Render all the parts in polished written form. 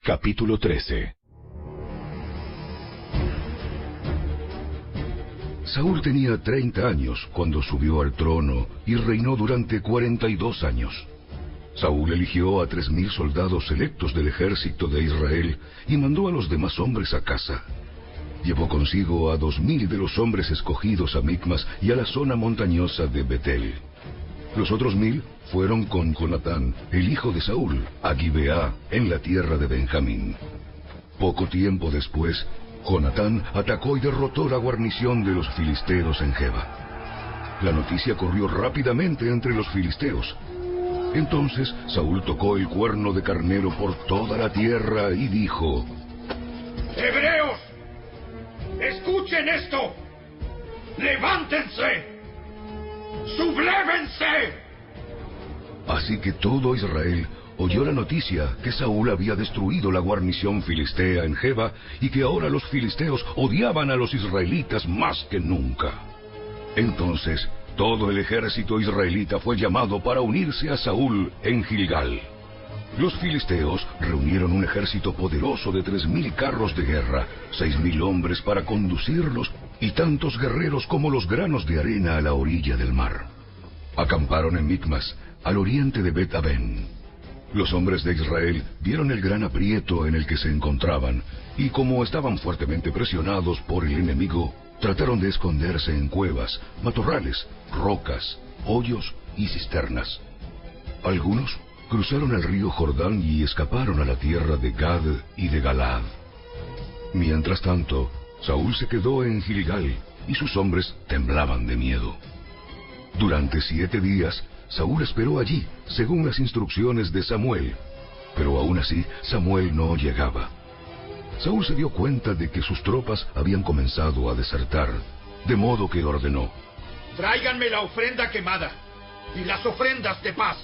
Capítulo 13. Saúl tenía 30 años cuando subió al trono y reinó durante 42 años. Saúl eligió a 3,000 soldados selectos del ejército de Israel y mandó a los demás hombres a casa. Llevó consigo a 2,000 de los hombres escogidos a Micmas y a la zona montañosa de Betel. Los otros 1,000 fueron con Jonatán, el hijo de Saúl, a Gibeá, en la tierra de Benjamín. Poco tiempo después, Jonatán atacó y derrotó la guarnición de los filisteos en Geba. La noticia corrió rápidamente entre los filisteos. Entonces Saúl tocó el cuerno de carnero por toda la tierra y dijo: ¡Hebreos! ¡Escuchen esto! ¡Levántense! ¡Sublévense! Así que todo Israel oyó la noticia que Saúl había destruido la guarnición filistea en Geba y que ahora los filisteos odiaban a los israelitas más que nunca. Entonces todo el ejército israelita fue llamado para unirse a Saúl en Gilgal. Los filisteos reunieron un ejército poderoso de 3,000 carros de guerra, 6,000 hombres para conducirlos y tantos guerreros como los granos de arena a la orilla del mar. Acamparon en Micmas, al oriente de Bet-Aven. Los hombres de Israel vieron el gran aprieto en el que se encontraban, y como estaban fuertemente presionados por el enemigo, trataron de esconderse en cuevas, matorrales, rocas, hoyos y cisternas. Algunos cruzaron el río Jordán y escaparon a la tierra de Gad y de Galaad. Mientras tanto, Saúl se quedó en Gilgal, y sus hombres temblaban de miedo. Durante 7 días, Saúl esperó allí, según las instrucciones de Samuel, pero aún así Samuel no llegaba. Saúl se dio cuenta de que sus tropas habían comenzado a desertar, de modo que ordenó: ¡Tráiganme la ofrenda quemada y las ofrendas de paz!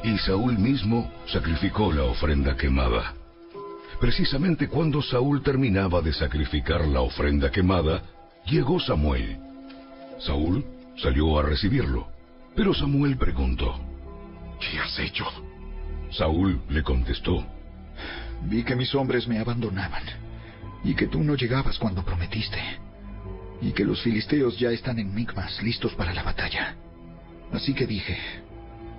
Y Saúl mismo sacrificó la ofrenda quemada. Precisamente cuando Saúl terminaba de sacrificar la ofrenda quemada, llegó Samuel. Saúl salió a recibirlo, pero Samuel preguntó: ¿Qué has hecho? Saúl le contestó: Vi que mis hombres me abandonaban, y que tú no llegabas cuando prometiste, y que los filisteos ya están en Micmas, listos para la batalla. Así que dije: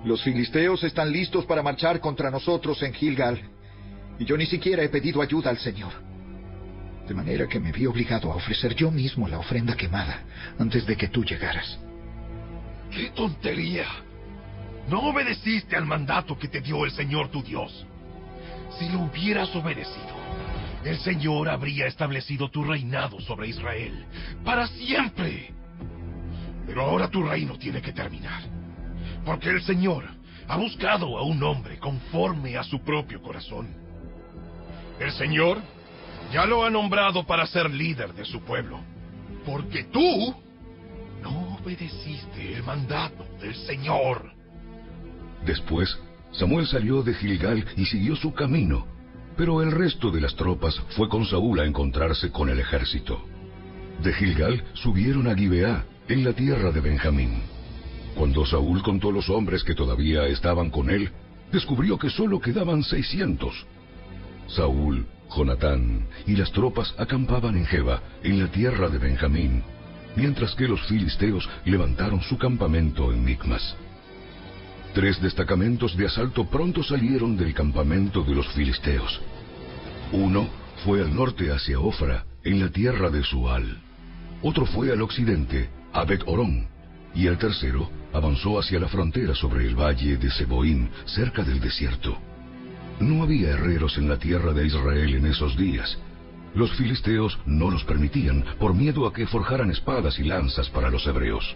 los filisteos están listos para marchar contra nosotros en Gilgal, y yo ni siquiera he pedido ayuda al Señor. De manera que me vi obligado a ofrecer yo mismo la ofrenda quemada antes de que tú llegaras. ¡Qué tontería! No obedeciste al mandato que te dio el Señor tu Dios. Si lo hubieras obedecido, el Señor habría establecido tu reinado sobre Israel para siempre. Pero ahora tu reino tiene que terminar, porque el Señor ha buscado a un hombre conforme a su propio corazón. El Señor ya lo ha nombrado para ser líder de su pueblo, porque tú no obedeciste el mandato del Señor. Después, Samuel salió de Gilgal y siguió su camino, pero el resto de las tropas fue con Saúl a encontrarse con el ejército. De Gilgal subieron a Gibeá, en la tierra de Benjamín. Cuando Saúl contó los hombres que todavía estaban con él, descubrió que solo quedaban 600. Saúl, Jonatán y las tropas acampaban en Geba, en la tierra de Benjamín, mientras que los filisteos levantaron su campamento en Micmas. 3 destacamentos de asalto pronto salieron del campamento de los filisteos. Uno fue al norte hacia Ofra, en la tierra de Sual. Otro fue al occidente, a Bet-Horón, y el tercero avanzó hacia la frontera sobre el valle de Seboín, cerca del desierto. No había herreros en la tierra de Israel en esos días. Los filisteos no los permitían por miedo a que forjaran espadas y lanzas para los hebreos.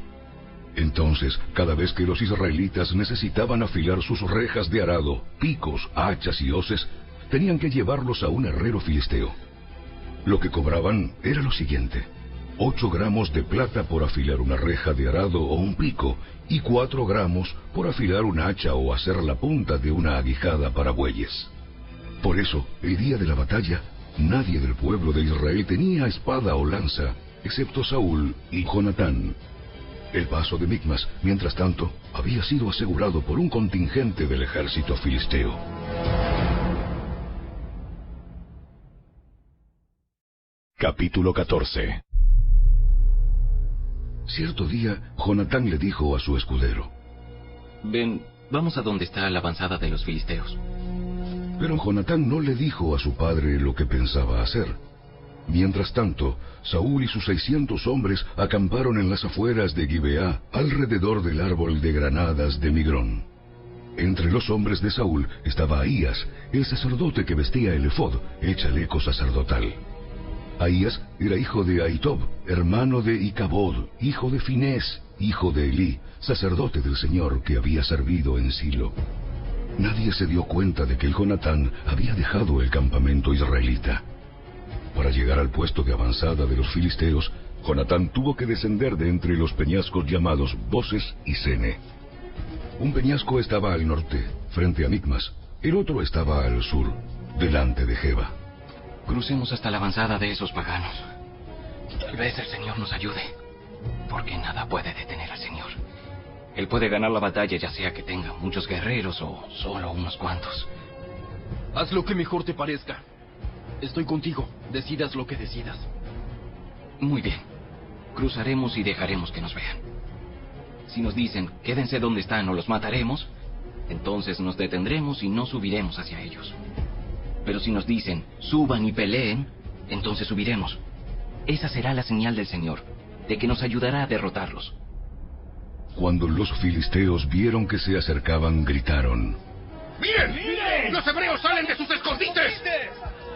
Entonces, cada vez que los israelitas necesitaban afilar sus rejas de arado, picos, hachas y hoces, tenían que llevarlos a un herrero filisteo. Lo que cobraban era lo siguiente: 8 gramos de plata por afilar una reja de arado o un pico, y 4 gramos por afilar un hacha o hacer la punta de una aguijada para bueyes. Por eso, el día de la batalla, nadie del pueblo de Israel tenía espada o lanza, excepto Saúl y Jonatán. El paso de Micmas, mientras tanto, había sido asegurado por un contingente del ejército filisteo. Capítulo 14. Cierto día, Jonatán le dijo a su escudero: Ven, vamos a donde está la avanzada de los filisteos. Pero Jonatán no le dijo a su padre lo que pensaba hacer. Mientras tanto, Saúl y sus 600 hombres acamparon en las afueras de Gibeá, alrededor del árbol de granadas de Migrón. Entre los hombres de Saúl estaba Ahías, el sacerdote que vestía el efod, el chaleco sacerdotal. Ahías era hijo de Ahitob, hermano de Icabod, hijo de Finés, hijo de Elí, sacerdote del Señor que había servido en Silo. Nadie se dio cuenta de que el Jonatán había dejado el campamento israelita. Para llegar al puesto de avanzada de los filisteos, Jonatán tuvo que descender de entre los peñascos llamados Boses y Sene. Un peñasco estaba al norte, frente a Micmas, el otro estaba al sur, delante de Geba. Crucemos hasta la avanzada de esos paganos. Tal vez el Señor nos ayude, porque nada puede detener al Señor. Él puede ganar la batalla, ya sea que tenga muchos guerreros o solo unos cuantos. Haz lo que mejor te parezca. Estoy contigo. Decidas lo que decidas. Muy bien. Cruzaremos y dejaremos que nos vean. Si nos dicen, quédense donde están o los mataremos, entonces nos detendremos y no subiremos hacia ellos. Pero si nos dicen, suban y peleen, entonces subiremos. Esa será la señal del Señor, de que nos ayudará a derrotarlos. Cuando los filisteos vieron que se acercaban, gritaron: ¡Miren! ¡Miren! ¡Los hebreos salen de sus escondites!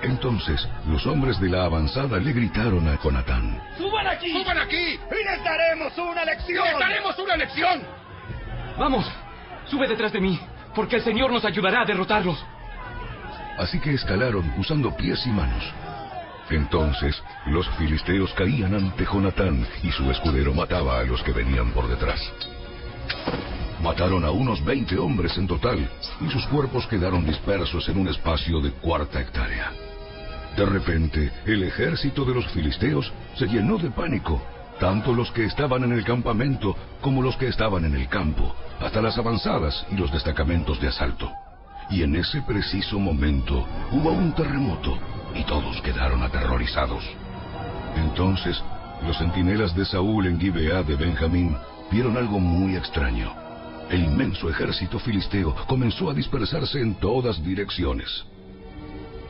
Entonces los hombres de la avanzada le gritaron a Jonatán: ¡Suban aquí! ¡Suban aquí! ¡Y les daremos una lección! ¡Les daremos una lección! ¡Vamos! Sube detrás de mí, porque el Señor nos ayudará a derrotarlos. Así que escalaron usando pies y manos. Entonces los filisteos caían ante Jonatán y su escudero mataba a los que venían por detrás. Mataron a unos 20 hombres en total y sus cuerpos quedaron dispersos en un espacio de 1/4 hectárea. De repente, el ejército de los filisteos se llenó de pánico, tanto los que estaban en el campamento como los que estaban en el campo, hasta las avanzadas y los destacamentos de asalto. Y en ese preciso momento hubo un terremoto y todos quedaron aterrorizados. Entonces, los centinelas de Saúl en Gibeá de Benjamín vieron algo muy extraño. El inmenso ejército filisteo comenzó a dispersarse en todas direcciones.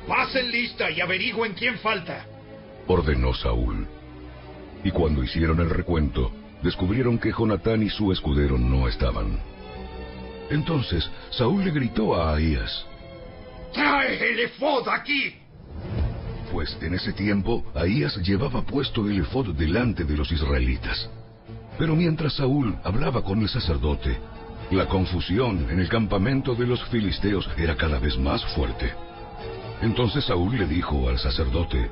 ¡Pasen lista y averigüen quién falta!, ordenó Saúl. Y cuando hicieron el recuento, descubrieron que Jonatán y su escudero no estaban. Entonces Saúl le gritó a Ahías: ¡Trae el efod aquí! Pues en ese tiempo Ahías llevaba puesto el efod delante de los israelitas. Pero mientras Saúl hablaba con el sacerdote, la confusión en el campamento de los filisteos era cada vez más fuerte. Entonces Saúl le dijo al sacerdote: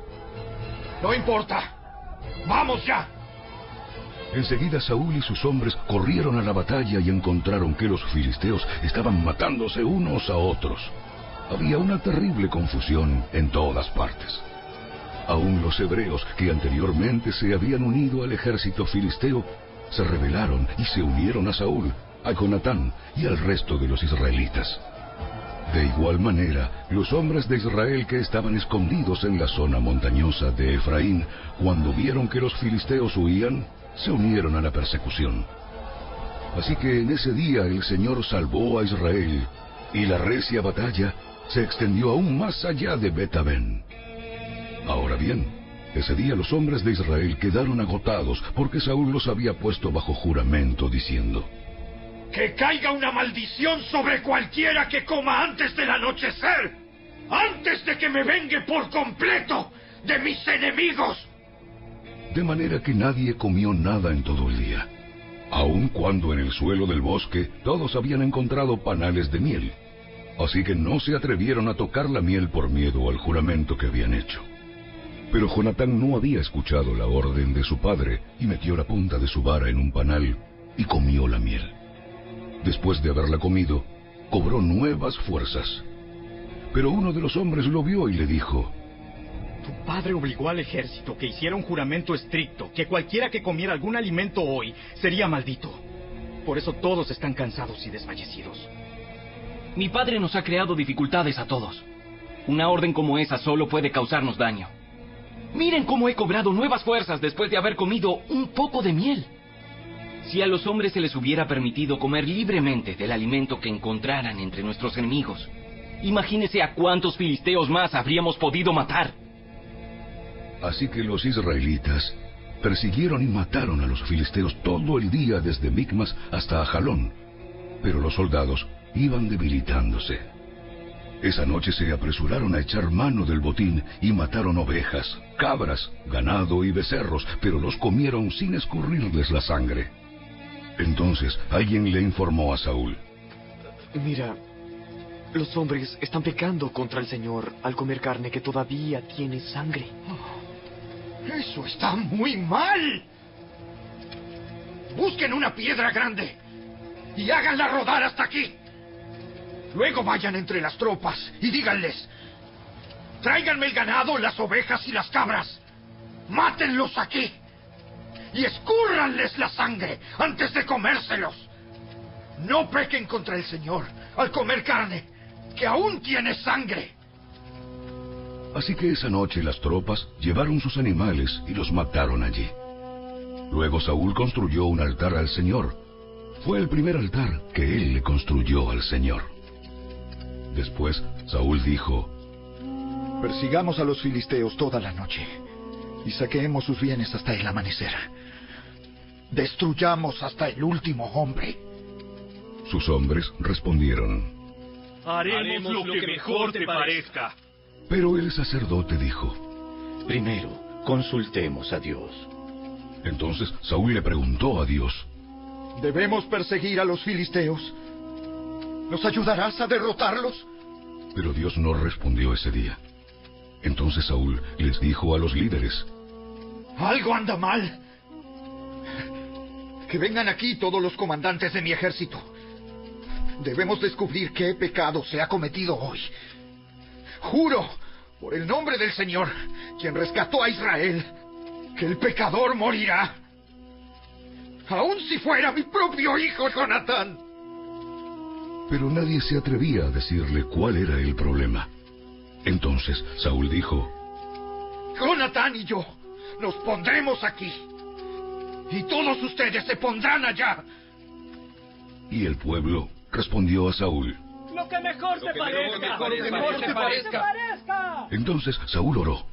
¡No importa! ¡Vamos ya! Enseguida Saúl y sus hombres corrieron a la batalla y encontraron que los filisteos estaban matándose unos a otros. Había una terrible confusión en todas partes. Aún los hebreos que anteriormente se habían unido al ejército filisteo se rebelaron y se unieron a Saúl, a Jonatán y al resto de los israelitas. De igual manera, los hombres de Israel que estaban escondidos en la zona montañosa de Efraín, cuando vieron que los filisteos huían, se unieron a la persecución. Así que en ese día el Señor salvó a Israel, y la recia batalla se extendió aún más allá de Bet-Aven. Ahora bien, ese día los hombres de Israel quedaron agotados porque Saúl los había puesto bajo juramento diciendo: ¡Que caiga una maldición sobre cualquiera que coma antes del anochecer! ¡Antes de que me vengue por completo de mis enemigos! De manera que nadie comió nada en todo el día, aun cuando en el suelo del bosque todos habían encontrado panales de miel. Así que no se atrevieron a tocar la miel por miedo al juramento que habían hecho. Pero Jonatán no había escuchado la orden de su padre y metió la punta de su vara en un panal y comió la miel. Después de haberla comido, cobró nuevas fuerzas. Pero uno de los hombres lo vio y le dijo: Tu padre obligó al ejército que hiciera un juramento estricto, que cualquiera que comiera algún alimento hoy sería maldito. Por eso todos están cansados y desfallecidos. Mi padre nos ha creado dificultades a todos. Una orden como esa solo puede causarnos daño. Miren cómo he cobrado nuevas fuerzas después de haber comido un poco de miel. Si a los hombres se les hubiera permitido comer libremente del alimento que encontraran entre nuestros enemigos, imagínese a cuántos filisteos más habríamos podido matar. Así que los israelitas persiguieron y mataron a los filisteos todo el día desde Micmas hasta Ajalón, pero los soldados iban debilitándose. Esa noche se apresuraron a echar mano del botín y mataron ovejas, cabras, ganado y becerros, pero los comieron sin escurrirles la sangre. Entonces alguien le informó a Saúl: Mira, los hombres están pecando contra el Señor al comer carne que todavía tiene sangre. ¡Eso está muy mal! Busquen una piedra grande y háganla rodar hasta aquí. Luego vayan entre las tropas y díganles: tráiganme el ganado, las ovejas y las cabras. Mátenlos aquí y escúrranles la sangre antes de comérselos. No pequen contra el Señor al comer carne que aún tiene sangre. Así que esa noche las tropas llevaron sus animales y los mataron allí. Luego Saúl construyó un altar al Señor. Fue el primer altar que él le construyó al Señor. Después Saúl dijo: persigamos a los filisteos toda la noche y saqueemos sus bienes hasta el amanecer. Destruyamos hasta el último hombre. Sus hombres respondieron: haremos lo que mejor te parezca. Pero el sacerdote dijo: primero, consultemos a Dios. Entonces Saúl le preguntó a Dios: ¿debemos perseguir a los filisteos? ¿Nos ayudarás a derrotarlos? Pero Dios no respondió ese día. Entonces Saúl les dijo a los líderes: algo anda mal. Que vengan aquí todos los comandantes de mi ejército. Debemos descubrir qué pecado se ha cometido hoy. Juro, por el nombre del Señor, quien rescató a Israel, que el pecador morirá. Aun si fuera mi propio hijo Jonatán. Pero nadie se atrevía a decirle cuál era el problema. Entonces Saúl dijo: Jonatán y yo nos pondremos aquí, y todos ustedes se pondrán allá. Y el pueblo respondió a Saúl: Lo que mejor te parezca. Entonces Saúl oró: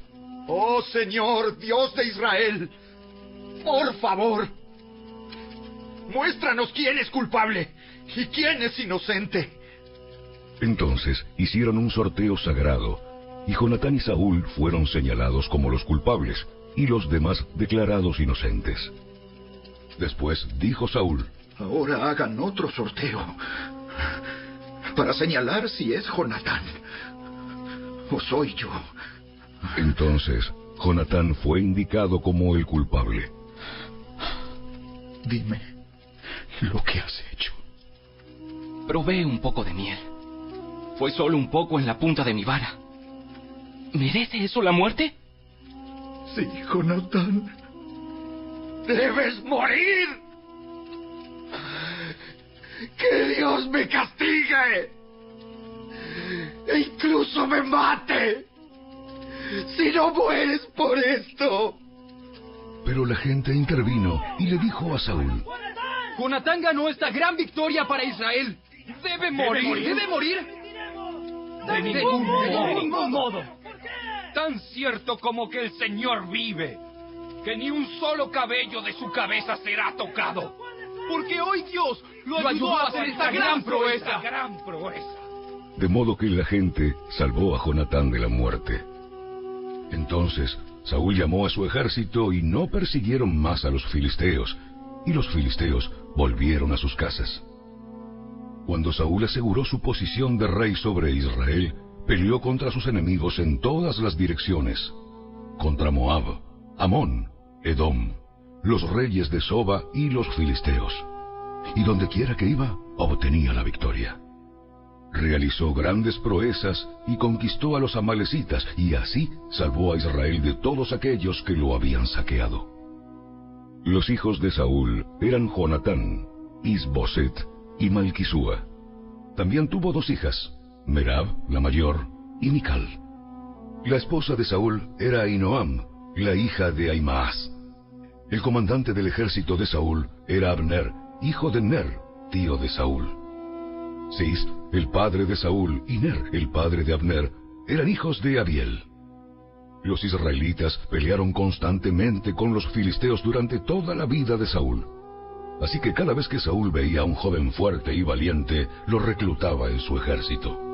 oh Señor, Dios de Israel, por favor, muéstranos quién es culpable y quién es inocente. Entonces hicieron un sorteo sagrado, y Jonatán y Saúl fueron señalados como los culpables, y los demás declarados inocentes. Después dijo Saúl: ahora hagan otro sorteo para señalar si es Jonatán o soy yo. Entonces Jonatán fue indicado como el culpable. Dime lo que has hecho. Probé un poco de miel. Fue solo un poco en la punta de mi vara. ¿Merece eso la muerte? Sí, Jonatán. ¡Debes morir! ¡Que Dios me castigue! ¡E incluso me mate! ¡Si no mueres por esto! Pero la gente intervino y le dijo a Saúl: Jonatán ganó esta gran victoria para Israel. Debe morir. De ningún modo. Tan cierto como que el Señor vive, que ni un solo cabello de su cabeza será tocado. Porque hoy Dios lo ayudó a hacer esta gran proeza. De modo que la gente salvó a Jonatán de la muerte. Entonces Saúl llamó a su ejército y no persiguieron más a los filisteos, y los filisteos volvieron a sus casas. Cuando Saúl aseguró su posición de rey sobre Israel, peleó contra sus enemigos en todas las direcciones: contra Moab, Amón, Edom, los reyes de Soba y los filisteos. Y donde quiera que iba, obtenía la victoria. Realizó grandes proezas y conquistó a los amalecitas, y así salvó a Israel de todos aquellos que lo habían saqueado. Los hijos de Saúl eran Jonatán, Isboset y Malquisúa. También tuvo 2 hijas, Merab, la mayor, y Mical. La esposa de Saúl era Ahinoam, la hija de Ahimaaz. El comandante del ejército de Saúl era Abner, hijo de Ner, tío de Saúl. Cis, el padre de Saúl, y Ner, el padre de Abner, eran hijos de Abiel. Los israelitas pelearon constantemente con los filisteos durante toda la vida de Saúl. Así que cada vez que Saúl veía a un joven fuerte y valiente, lo reclutaba en su ejército.